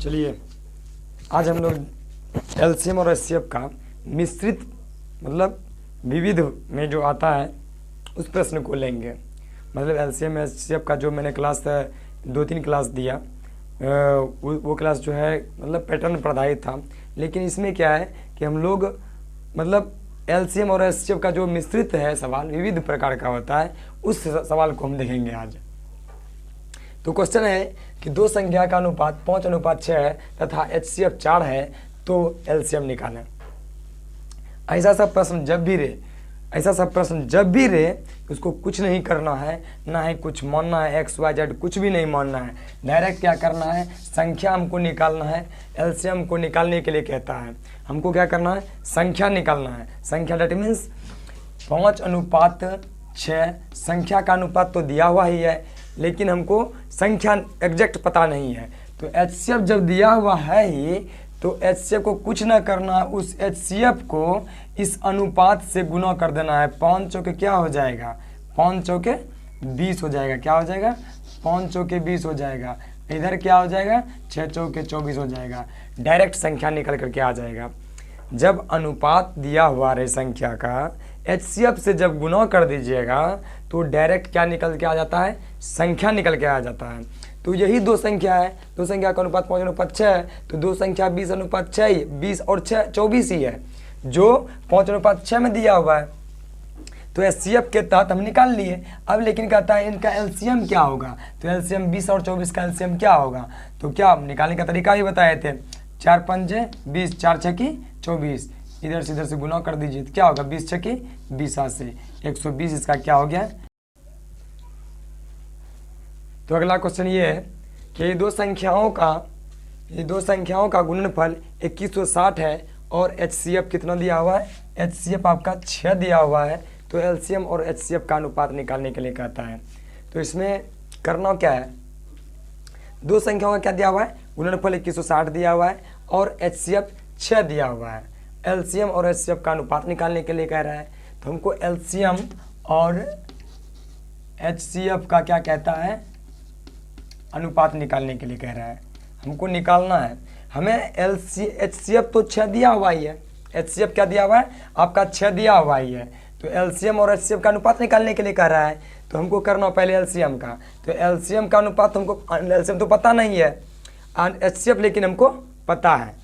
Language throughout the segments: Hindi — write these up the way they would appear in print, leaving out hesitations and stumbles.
चलिए आज हम लोग एलसीएम और एचसीएफ का मिश्रित मतलब विविध में जो आता है उस प्रश्न को लेंगे। मतलब एलसीएम एचसीएफ का जो मैंने क्लास 2-3 क्लास दिया वो क्लास जो है मतलब पैटर्न पर आधारित था, लेकिन इसमें क्या है कि हम लोग मतलब एलसीएम और एचसीएफ का जो मिश्रित है सवाल विविध प्रकार का होता है, उस सवाल को हम देखेंगे आज। तो क्वेश्चन है कि दो संख्या का अनुपात 5:6 है तथा एचसीएफ 4 है, तो एलसीएम निकालें। ऐसा सब प्रश्न जब भी रहे उसको कुछ नहीं करना है, ना ही कुछ मानना है, एक्स वाई जेड कुछ भी नहीं मानना है। डायरेक्ट क्या करना है, संख्या हमको निकालना है। एलसीएम को निकालने के लिए कहता है हमको क्या करना है, संख्या निकालना है। संख्या डेट मीन्स 5:6। संख्या का अनुपात तो दिया हुआ ही है, लेकिन हमको संख्या एग्जैक्ट पता नहीं है। तो एचसीएफ जब दिया हुआ है ही, तो एचसीएफ को कुछ ना करना, उस एचसीएफ को इस अनुपात से गुना कर देना है। 5 चौके क्या हो जाएगा, 5 चौके 20 हो जाएगा। क्या हो जाएगा, 5 चौके 20 हो जाएगा। इधर क्या हो जाएगा, 6 चौके 24 हो जाएगा। डायरेक्ट संख्या निकल करके आ जाएगा। जब अनुपात दिया हुआ रहे संख्या का, एचसीएफ से जब गुना कर दीजिएगा तो डायरेक्ट क्या निकल के आ जाता है, संख्या निकल के आ जाता है। तो यही दो संख्या है, दो संख्या का अनुपात 5:6 है, तो दो संख्या 20:6 ही, 20 और 6 24 ही है, जो 5:6 में दिया हुआ है। तो एचसीएफ के तहत हम निकाल लिए। अब लेकिन कहता है इनका एलसीएम क्या होगा, तो एलसीएम 20 और 24 का एलसीएम क्या होगा। तो क्या निकालने का तरीका भी बताए थे, 4 5 20, 4 6 24, इधर से गुना कर दीजिए तो क्या होगा, 20 6 20 से 120। इसका क्या हो गया। तो अगला क्वेश्चन ये है कि ये दो संख्याओं का गुणनफल 2160 है और एचसीएफ कितना दिया हुआ है, एचसीएफ आपका 6 दिया हुआ है। तो एलसीएम और एचसीएफ का अनुपात निकालने के लिए कहता है। तो इसमें करना क्या है, दो संख्याओं का क्या दिया हुआ है, गुणनफल 2160 दिया हुआ है और एचसीएफ 6 दिया हुआ है। एलसीएम और एचसीएफ का अनुपात निकालने के लिए कह रहा है। तो हमको एलसीएम और एचसीएफ का क्या कहता है, अनुपात निकालने के लिए कह रहा है। हमको निकालना है, हमें एचसीएफ तो 6 दिया हुआ ही है। एचसीएफ क्या दिया हुआ है आपका, 6 दिया हुआ ही है। तो एलसीएम और एचसीएफ का अनुपात निकालने के लिए कह रहा है। तो हमको करना पहले एलसीएम का। तो एलसीएम का अनुपात हमको, एलसीएम तो पता नहीं है, एचसीएफ लेकिन हमको पता है।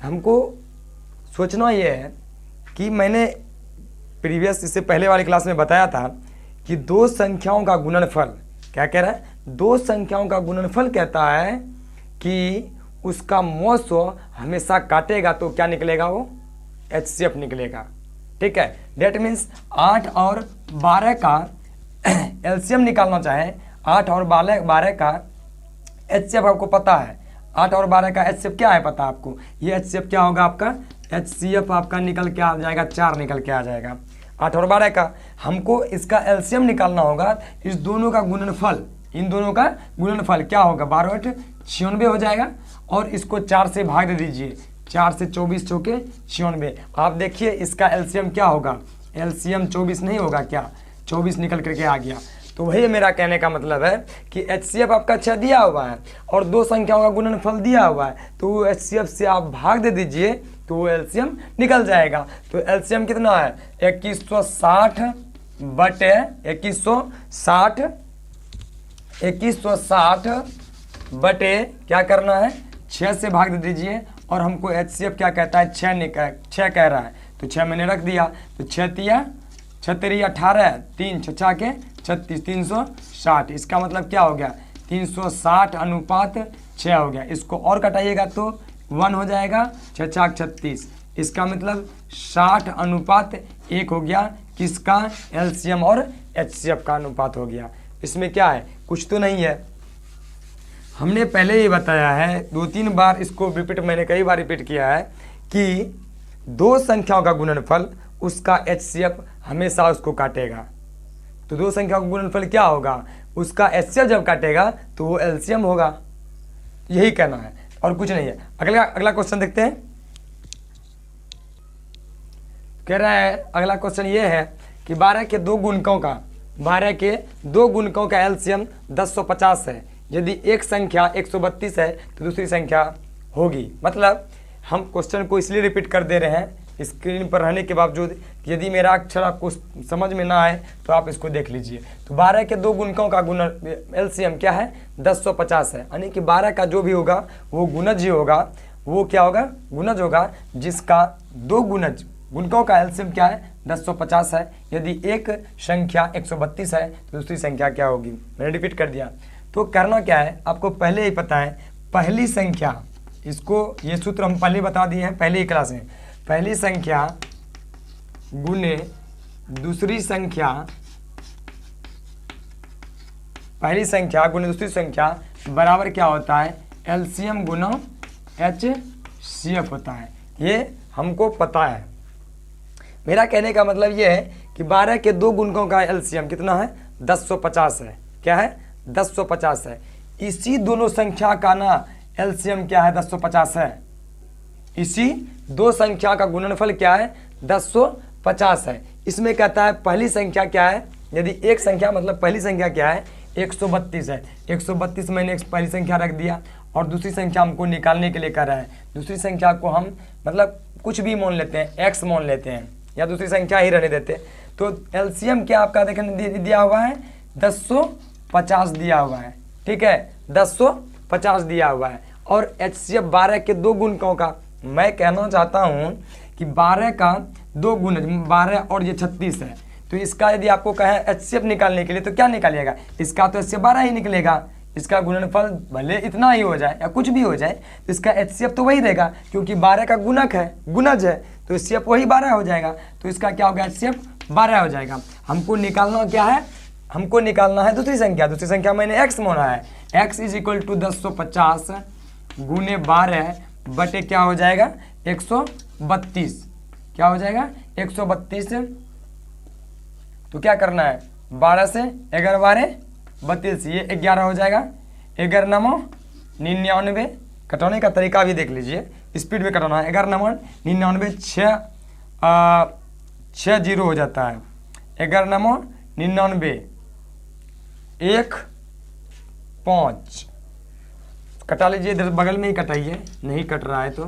तो हमको सोचना ये है कि मैंने प्रीवियस इससे पहले वाली क्लास में बताया था कि दो संख्याओं का गुणनफल क्या कह रहा है, दो संख्याओं का गुणनफल कहता है कि उसका मौसो हमेशा काटेगा तो क्या निकलेगा, वो एचसीएफ निकलेगा। ठीक है, डेट मीन्स 8 और 12 का एलसीएम निकालना चाहे, 8 और 12 का एचसीएफ आपको पता है। 8 और 12 का एचसीएफ क्या है पता आपको, ये एचसीएफ क्या होगा आपका, एचसीएफ आपका निकल के आ जाएगा 4 निकल के आ जाएगा। 8 और 12 का हमको इसका एलसीएम निकालना होगा। इस दोनों का गुणनफल, इन दोनों का गुणनफल क्या होगा, 12 8 96 हो जाएगा। और इसको 4 से भाग दे दीजिए, 4 से 24 चौके 96। आप देखिए इसका एलसीएम क्या होगा, एलसीएम 24 नहीं होगा क्या, 24 निकल करके आ गया। तो वही मेरा कहने का मतलब है कि एचसीएफ आपका 6 दिया हुआ है और दो संख्याओं का गुणनफल दिया हुआ है, तो वो एचसीएफ से आप भाग दे दीजिए तो वो एलसीएम निकल जाएगा। तो एलसीएम कितना है, 2160 बटे 2160 बटे क्या करना है, 6 से भाग दे दीजिए। और हमको एचसीएफ क्या कहता है, 6 कह रहा है, तो 6 मैंने रख दिया। तो 6 3 18, 3 6 के 36, 360। इसका मतलब क्या हो गया, 360 अनुपात 6 हो गया। इसको और कटाइएगा तो 1 हो जाएगा, 6 6 36। इसका मतलब 60 अनुपात 1 हो गया। किसका, एलसीएम और एचसीएफ का अनुपात हो गया। इसमें क्या है, कुछ तो नहीं है। हमने पहले ही बताया है 2-3 बार, इसको रिपीट मैंने कई बार रिपीट किया है कि दो संख्याओं का गुणनफल उसका एचसीएफ हमेशा उसको काटेगा। तो दो संख्याओं का गुणनफल क्या होगा, उसका एचसीएफ जब काटेगा तो वो एलसीएम होगा। यही कहना है और कुछ नहीं है। अगला क्वेश्चन देखते हैं। कह रहा है अगला क्वेश्चन ये है कि 12 के दो गुणकों का एलसीएम 1050 है। यदि एक संख्या 132 है तो दूसरी संख्या होगी। मतलब हम क्वेश्चन को इसलिए रिपीट कर दे रहे हैं स्क्रीन पर रहने के बावजूद, यदि मेरा अक्षर आपको समझ में ना आए तो आप इसको देख लीजिए। तो 12 के दो गुणकों का गुण एलसीएम क्या है 1050 है, यानी कि 12 का जो भी होगा वो गुणज ही होगा, वो क्या होगा गुणज होगा, जिसका दो गुणज गुणकों का एलसीएम क्या है 1050 है। यदि एक संख्या 132 है तो दूसरी संख्या क्या होगी, मैंने रिपीट कर दिया। तो करना क्या है आपको पहले ही पता है, पहली संख्या, इसको ये सूत्र हम पहले बता दिए हैं पहले ही क्लास में, पहली संख्या गुने दूसरी संख्या, पहली संख्या गुने दूसरी संख्या बराबर क्या होता है एलसीएम गुना एचसीएफ होता है। ये हमको पता है। मेरा कहने का मतलब ये है कि 12 के दो गुणकों का एलसीएम कितना है 1050 है। क्या है 1050 है। इसी दोनों संख्या का ना एलसीएम क्या है 1050 है। इसी दो संख्या का गुणनफल क्या है 1050 है। इसमें कहता है पहली संख्या क्या है, यदि एक संख्या मतलब पहली संख्या क्या है 132 है, 132 मैंने पहली संख्या रख दिया और दूसरी संख्या हमको निकालने के लिए कर रहा है। दूसरी संख्या को हम मतलब कुछ भी मान लेते हैं, x मान लेते हैं या दूसरी संख्या ही रहने देते हैं। तो एलसीएम क्या आपका देखने दिया हुआ है 1050 दिया हुआ है, ठीक है 1050 दिया हुआ है। और एचसीएफ 12 के दो गुणकों का, मैं कहना चाहता हूं कि 12 का दो गुण 12 और ये 36 है, तो इसका यदि आपको कहे एचसीएफ निकालने के लिए तो क्या निकालिएगा, इसका तो एचसीएफ 12 ही निकलेगा। इसका गुणनफल भले इतना ही हो जाए या कुछ भी हो जाए तो इसका एचसीएफ तो वही रहेगा, क्योंकि 12 का गुणक है गुणज है तो एचसीएफ वही 12 हो जाएगा। तो इसका क्या होगा एचसीएफ 12 हो जाएगा। हमको निकालना क्या है, हमको निकालना है दूसरी संख्या। दूसरी संख्या मैंने x माना है, x इज इक्वल टू 1050 गुने 12 बटे क्या हो जाएगा 132। क्या हो जाएगा 132। तो क्या करना है 12 से 11 12 32, ये 11 हो जाएगा। 11 9 99, कटौने का तरीका भी देख लीजिए, स्पीड में कटौना है। 11 9 99, 6 जीरो हो जाता है। 11 9 99, 1 5 कटा लीजिए, इधर बगल में ही कटाइए, नहीं कट रहा है तो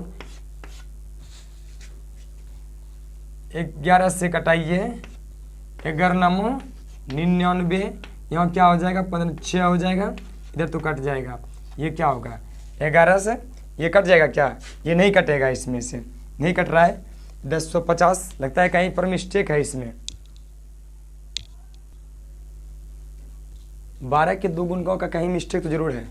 11 से कटाइए। 11 9 99, यहाँ क्या हो जाएगा 6 हो जाएगा, इधर तो कट जाएगा। ये क्या होगा 11 से ये कट जाएगा, क्या ये नहीं कटेगा, इसमें से नहीं कट रहा है। 1050 लगता है कहीं पर मिस्टेक है इसमें। 12 के दो गुणकों का कहीं मिस्टेक तो जरूर है,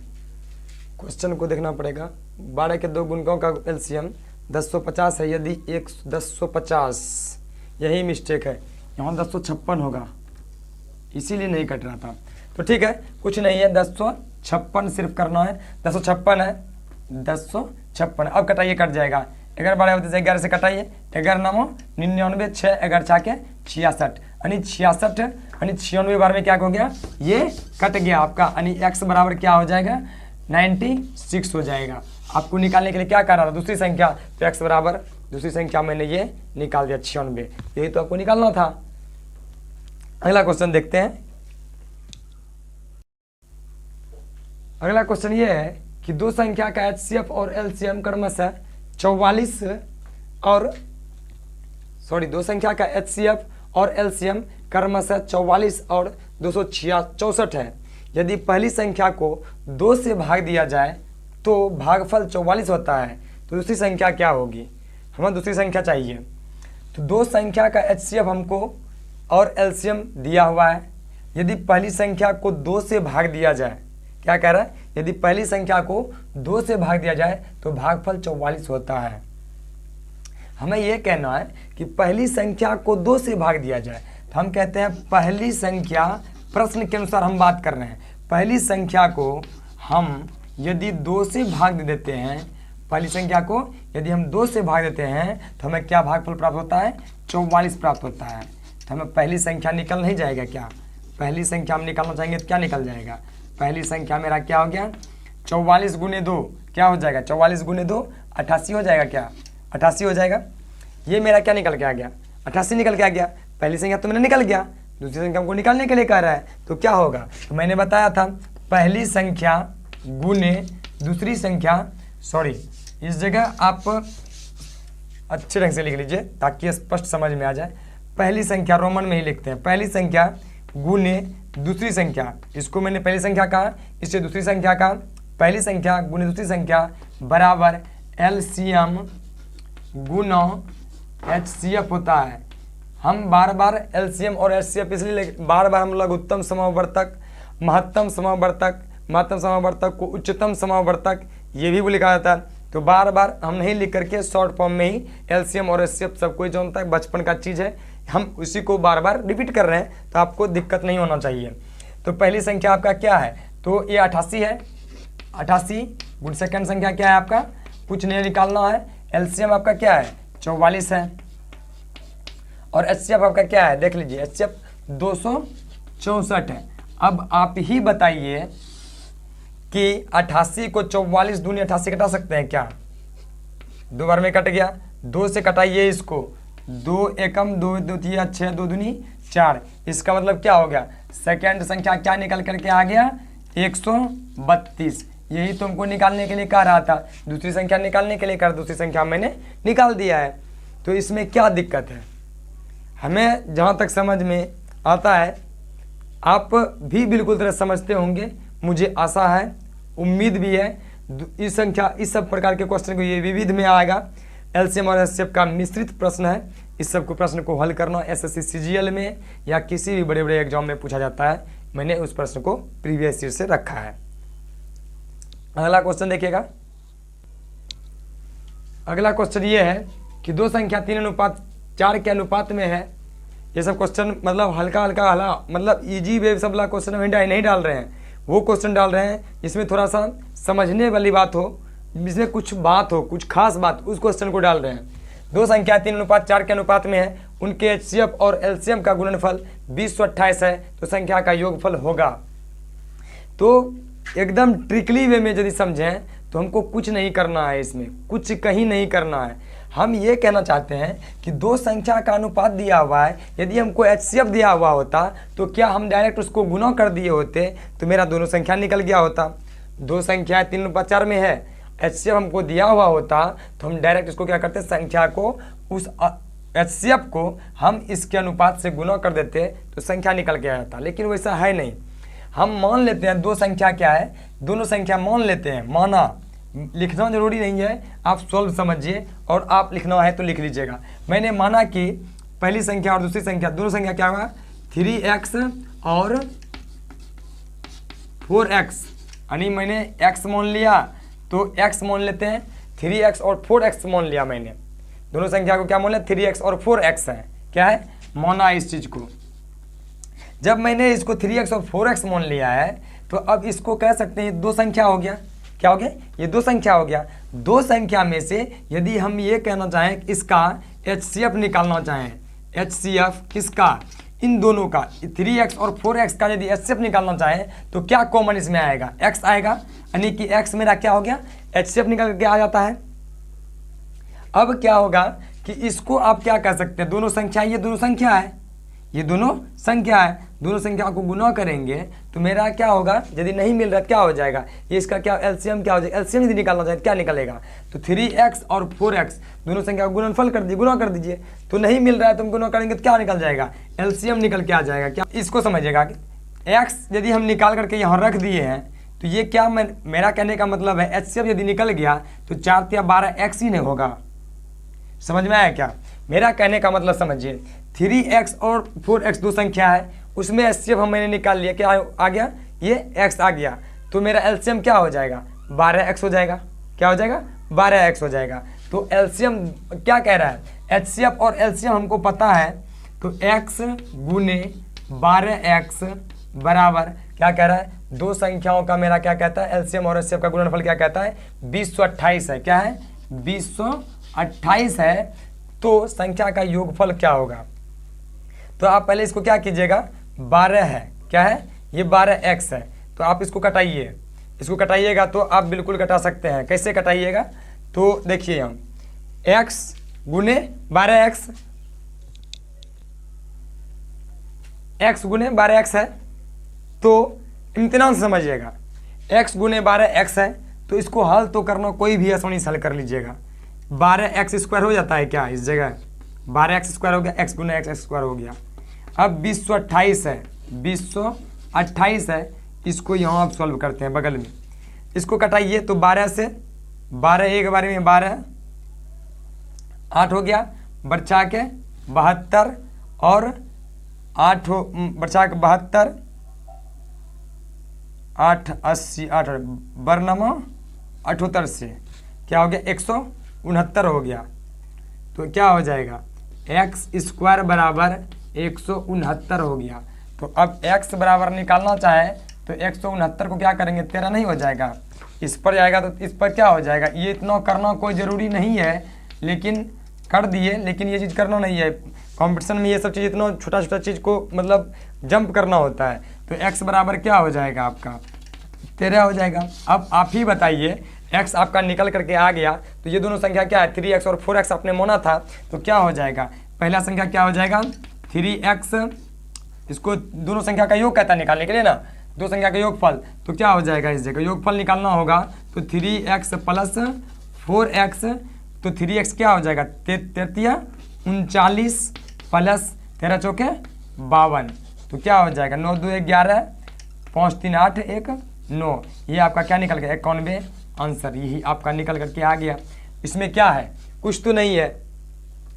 क्वेश्चन को देखना पड़ेगा। 12 के दो गुणकों का एलसीएम 1050 है, यदि 1050 यही मिस्टेक है, यहाँ 1056 होगा, इसीलिए नहीं कट रहा था। तो ठीक है कुछ नहीं है, 1056 सिर्फ करना है, 1056 है 1056। अब कटाइए कट जाएगा। 11 12 होते 11 से कटाइए। 11 9 99, 6 11 4 के 66, यानी 66 यानी 96 बार में क्या हो गया ये कट गया आपका, यानी x बराबर क्या हो जाएगा 96 हो जाएगा। आपको निकालने के लिए क्या कर रहा था दूसरी संख्या, तो x बराबर दूसरी संख्या मैंने ये निकाल दिया 96, यही तो आपको निकालना था। अगला क्वेश्चन देखते हैं। अगला क्वेश्चन ये है कि दो संख्या का एचसीएफ और एलसीएम क्रमशः 44 और दो संख्या का एचसीएफ और एलसीएम क्रमशः 44 और 264 है। यदि पहली संख्या को 2 से भाग दिया जाए तो भागफल 44 होता है, तो दूसरी संख्या क्या होगी, हमें दूसरी संख्या चाहिए। तो दो संख्या का एचसीएफ हमको और एलसीएम दिया हुआ है। यदि पहली संख्या को 2 से भाग दिया जाए, क्या कह रहा है, यदि पहली संख्या को 2 से भाग दिया जाए तो भागफल 44 होता है। हमें यह कहना है कि पहली संख्या को 2 से भाग दिया जाए, तो हम कहते हैं पहली संख्या, प्रश्न के अनुसार हम बात कर रहे हैं, पहली संख्या को हम यदि 2 से भाग दे देते हैं, पहली संख्या को यदि हम 2 से भाग देते हैं तो हमें क्या भागफल प्राप्त होता है 44 प्राप्त होता है। तो हमें पहली संख्या निकल नहीं जाएगा, क्या पहली संख्या हम निकालना चाहेंगे तो क्या निकल जाएगा, पहली संख्या मेरा क्या हो गया 44 गुने 2 क्या हो जाएगा 44 गुने 2 88 हो जाएगा, क्या 88 हो जाएगा। ये मेरा क्या निकल के आ गया 88 निकल के आ गया। पहली संख्या तो मैंने निकल गया, दूसरी संख्या हमको निकालने के लिए कह रहा है, तो क्या होगा, तो मैंने बताया था पहली संख्या गुने दूसरी संख्या, इस जगह आप अच्छे ढंग से लिख लीजिए ताकि स्पष्ट समझ में आ जाए। पहली संख्या रोमन में ही लिखते हैं, पहली संख्या गुने दूसरी संख्या, इसको मैंने पहली संख्या कहा, इससे दूसरी संख्या कहा, पहली संख्या गुने दूसरी संख्या बराबर एलसीएम गुना एचसीएफ होता है। हम बार बार एलसीएम और एचसीएफ इसलिए बार बार हम लघुत्तम समवर्तक, महत्तम समवर्तक, महत्तम समवर्तक को उच्चतम समवर्तक ये भी लिखा जाता है। तो बार बार हम नहीं लिख करके शॉर्ट फॉर्म में ही एलसीएम और एचसीएफ सब कोई जानता है, बचपन का चीज़ है, हम उसी को बार बार रिपीट कर रहे हैं तो आपको दिक्कत नहीं होना चाहिए। तो पहली संख्या आपका क्या है, तो ये 88 है, 88 गुड। सेकंड संख्या क्या है आपका, कुछ नहीं निकालना है। एलसीएम आपका क्या है 44 है, और एचसीएफ आपका क्या है देख लीजिए, एचसीएफ 264 है। अब आप ही बताइए कि 88 को 44 दूनी 88 कटा सकते हैं क्या, दो बार में कट गया, 2 से कटाइए इसको, 2 एकम 2 2 3 6 2 दूनी 4, इसका मतलब क्या हो गया, सेकेंड संख्या क्या निकल करके आ गया 132। यही तुमको निकालने के लिए कह रहा था, दूसरी संख्या निकालने के लिए कह रहा, दूसरी संख्या मैंने निकाल दिया है। तो इसमें क्या दिक्कत है, हमें जहाँ तक समझ में आता है आप भी बिल्कुल तरह समझते होंगे, मुझे आशा है, उम्मीद भी है। इस संख्या इस सब प्रकार के क्वेश्चन को ये विविध में आएगा। एलसीएम और एचसीएफ का मिश्रित प्रश्न है, इस सब को प्रश्न को हल करना एसएससी सीजीएल में या किसी भी बड़े बड़े एग्जाम में पूछा जाता है। मैंने उस प्रश्न को प्रीवियस ईयर से रखा है। अगला क्वेश्चन देखिएगा। अगला क्वेश्चन ये है कि दो संख्या 3:4 के अनुपात में है। ये सब क्वेश्चन मतलब हल्का मतलब इजी वे सब वाला क्वेश्चन हम नहीं डाल रहे हैं, वो क्वेश्चन डाल रहे हैं जिसमें थोड़ा सा समझने वाली बात हो, जिसमें कुछ बात हो, कुछ खास बात, उस क्वेश्चन को डाल रहे हैं। दो संख्या 3:4 के अनुपात में है, उनके एचसीएफ और एलसीएम का गुणनफल 2028 है, तो संख्या का योगफल होगा। तो एकदम ट्रिकली वे में यदि समझें तो हमको कुछ नहीं करना है, इसमें कुछ कहीं नहीं करना है। हम ये कहना चाहते हैं कि दो संख्या का अनुपात दिया हुआ है, यदि हमको एचसीएफ दिया हुआ होता तो क्या हम डायरेक्ट उसको गुना कर दिए होते तो मेरा दोनों संख्या निकल गया होता। दो संख्या 3:4 में है, एचसीएफ हमको दिया हुआ होता तो हम डायरेक्ट इसको क्या करते, संख्या को उस एचसीएफ को हम इसके अनुपात से गुना कर देते तो संख्या निकल के आ जाता। लेकिन वैसा है नहीं, हम मान लेते हैं दो संख्या क्या है, दोनों संख्या मान लेते हैं, माना, लिखना जरूरी नहीं है, आप सॉल्व समझिए और आप लिखना है तो लिख लीजिएगा। मैंने माना कि पहली संख्या और दूसरी संख्या दोनों संख्या क्या होगा 3x और 4x, यानी मैंने x मान लिया तो x मान लेते हैं, 3x और 4x मान लिया, मैंने दोनों संख्या को क्या मान लिया 3x और 4x है, क्या है माना इस चीज़ को। जब मैंने इसको 3x और 4x मान लिया है तो अब इसको कह सकते हैं दो संख्या हो गया, क्या हो गया, ये दो संख्या हो गया। दो संख्या में से यदि हम ये कहना चाहें इसका एचसीएफ निकालना चाहें, एचसीएफ किसका, इन दोनों का 3x और 4x का यदि एचसीएफ निकालना चाहें तो क्या कॉमन इसमें आएगा, x आएगा, यानी कि x मेरा क्या हो गया एचसीएफ निकल के आ जाता है। अब क्या होगा कि इसको आप क्या कह सकते हैं, दोनों संख्या, ये दोनों संख्या है, ये दोनों संख्या है, दोनों संख्या को गुना करेंगे तो मेरा क्या होगा, यदि नहीं मिल रहा क्या हो जाएगा, ये इसका क्या एलसीएम क्या हो जाएगा, एलसीएम यदि निकालना चाहे क्या निकलेगा, तो 3x और 4x दोनों संख्या को गुणनफल कर दीजिए, गुना कर दीजिए, तो नहीं मिल रहा है तुम गुना करेंगे तो क्या निकल जाएगा, एलसीएम निकल के आ जाएगा। क्या इसको समझिएगा कि x यदि हम निकाल करके यहाँ रख दिए हैं तो ये क्या, मेरा कहने का मतलब है एचसीएफ यदि निकल गया तो 4 या 12x ही नहीं होगा। समझ में आया क्या, मेरा कहने का मतलब समझिए, 3x और 4x दो संख्या है, उसमें एचसीएफ हम मैंने निकाल लिया, क्या आ गया, ये x आ गया, तो मेरा एलसीएम क्या हो जाएगा 12x हो जाएगा, क्या हो जाएगा 12x हो जाएगा। तो एलसीएम क्या कह रहा है, एचसीएफ और एलसीएम हमको पता है, तो x गुने 12x बराबर क्या कह रहा है, दो संख्याओं का मेरा क्या कहता है एलसीएम और एचसीएफ का गुणनफल क्या कहता है 2028 है, क्या है 2028 है, तो संख्या का योगफल क्या होगा। तो आप पहले इसको क्या कीजिएगा, 12 है, क्या है ये 12x है, तो आप इसको कटाइए, इसको कटाइएगा तो आप बिल्कुल कटा सकते हैं। कैसे कटाइएगा, तो देखिए हम x गुने 12x, x गुने 12x है, तो इम्तिनान से समझिएगा, x गुने 12x है तो इसको हल तो करना कोई भी आसानी से हल कर लीजिएगा। 12x² हो जाता है क्या इस जगह, 12x² हो गया, x गुना x² हो गया। अब 2028 है, 2028 है, इसको यहाँ आप सॉल्व करते हैं बगल में, इसको कटाइए तो 12 से 12 एक बारे में 12 8 हो गया, बचा के 72 और 8 बचा के 72 8 80 8 बरनमा 78 से क्या हो गया 169 हो गया। तो क्या हो जाएगा x² बराबर 169 हो गया। तो अब x बराबर निकालना चाहे तो 169 को क्या करेंगे 13 नहीं हो जाएगा, इस पर जाएगा तो इस पर क्या हो जाएगा। ये इतना करना कोई ज़रूरी नहीं है लेकिन कर दिए, लेकिन ये चीज़ करना नहीं है कंपटीशन में, ये सब चीज़ इतना छोटा छोटा चीज़ को मतलब जंप करना होता है। तो x बराबर क्या हो जाएगा आपका 13 हो जाएगा। अब आप ही बताइए x आपका निकल करके आ गया तो ये दोनों संख्या क्या है 3x और 4x आपने माना था, तो क्या हो जाएगा पहला संख्या क्या हो जाएगा 3x, इसको दोनों संख्या का योग कहता है निकालने के लिए ना, दो संख्या का योगफल, तो क्या हो जाएगा इस जगह योगफल निकालना होगा तो 3x प्लस 4x, तो 3x क्या हो जाएगा 33 39 प्लस 13 चौके 52, तो क्या हो जाएगा 9 2 11 5 3 8 1 9, ये आपका क्या निकल गया 91 आंसर, यही आपका निकल करके आ गया। इसमें क्या है कुछ तो नहीं है,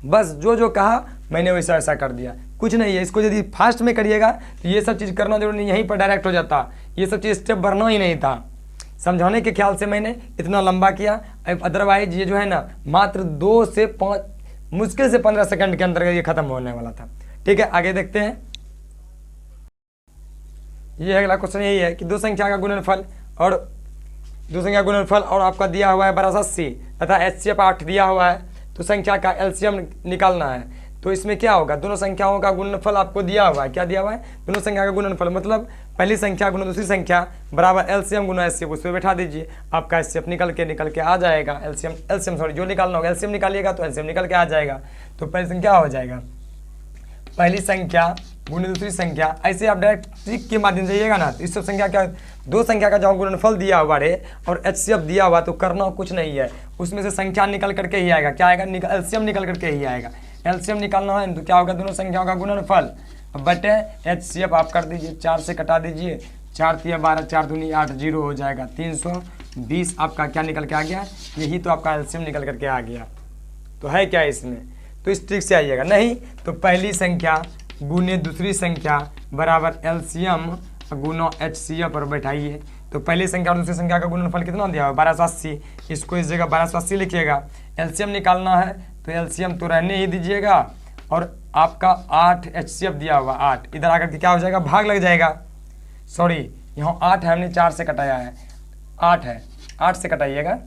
बस जो जो कहा मैंने वैसा ऐसा कर दिया, कुछ नहीं है। इसको यदि फास्ट में करिएगा तो ये सब चीज़ करना जरूरी नहीं, यहीं पर डायरेक्ट हो जाता, ये सब चीज़ स्टेप बढ़ना ही नहीं था। समझाने के ख्याल से मैंने इतना लंबा किया, अदरवाइज ये जो है ना मात्र 2 से 5 मुश्किल से 15 सेकंड के अंदर ये खत्म होने वाला था। ठीक है आगे देखते हैं। ये अगला क्वेश्चन यही है कि दो संख्या का गुणनफल और आपका दिया हुआ है 1280 तथा HCF 8 दिया हुआ है, तो संख्या का LCM निकालना है। तो इसमें क्या होगा दोनों संख्याओं का गुणनफल आपको दिया हुआ है, क्या दिया हुआ है दोनों संख्या का गुणनफल, मतलब पहली संख्या गुना दूसरी संख्या बराबर LCM गुना HCF, उस पर बैठा दीजिए, आपका HCF निकल के आ जाएगा। LCM सॉरी जो निकालना होगा LCM निकालिएगा तो LCM निकल के आ जाएगा। तो पहली संख्या हो जाएगा पहली संख्या गुने दूसरी संख्या, ऐसे आप डायरेक्ट ट्रिक के माध्यम से जाइएगा ना तो इस सब संख्या क्या दो संख्या का जहाँ गुणनफल दिया हुआ है और HCF दिया हुआ तो करना कुछ नहीं है, उसमें से संख्या निकल करके ही आएगा, क्या आएगा LCM निकल करके ही आएगा। LCM निकालना है तो क्या होगा दोनों संख्याओं का गुणनफल बटे HCF आप कर दीजिए, 4 से कटा दीजिए, 4 3 12 4 दूनी 8 0 हो जाएगा, 320 आपका क्या निकल के आ गया, यही तो आपका LCM निकल करके आ गया। तो है क्या इसमें, तो इस ट्रिक से आइएगा, नहीं तो पहली संख्या गुने दूसरी संख्या बराबर LCM गुना HCF पर बैठाइए। तो पहली संख्या और दूसरी संख्या का गुणनफल कितना दिया हुआ 1280, इसको इस जगह 1280 लिखिएगा। LCM निकालना है तो LCM तो रहने ही दीजिएगा, और आपका 8 HCF दिया हुआ 8 इधर आकर के क्या हो जाएगा भाग लग जाएगा, सॉरी यहाँ 8 है हमने 4 से कटाया है, 8 है 8 से कटाइएगा,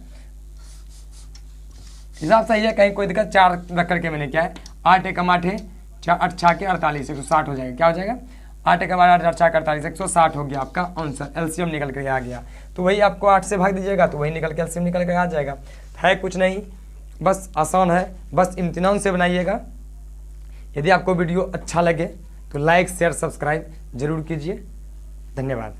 हिसाब सही है कहीं कोई दिक्कत, 4 रख करके मैंने क्या है 8 एकम 8 है 8 6 के 48 160 हो जाएगा, क्या हो जाएगा 8 एकम 8 8 6 के 48 160 हो गया आपका आंसर, LCM निकल के आ गया। तो वही आपको 8 से भाग दीजिएगा तो वही निकल के LCM निकल के आ जाएगा। है कुछ नहीं, बस आसान है, बस इम्तिनान से बनाइएगा। यदि आपको वीडियो अच्छा लगे तो लाइक शेयर सब्सक्राइब जरूर कीजिए। धन्यवाद।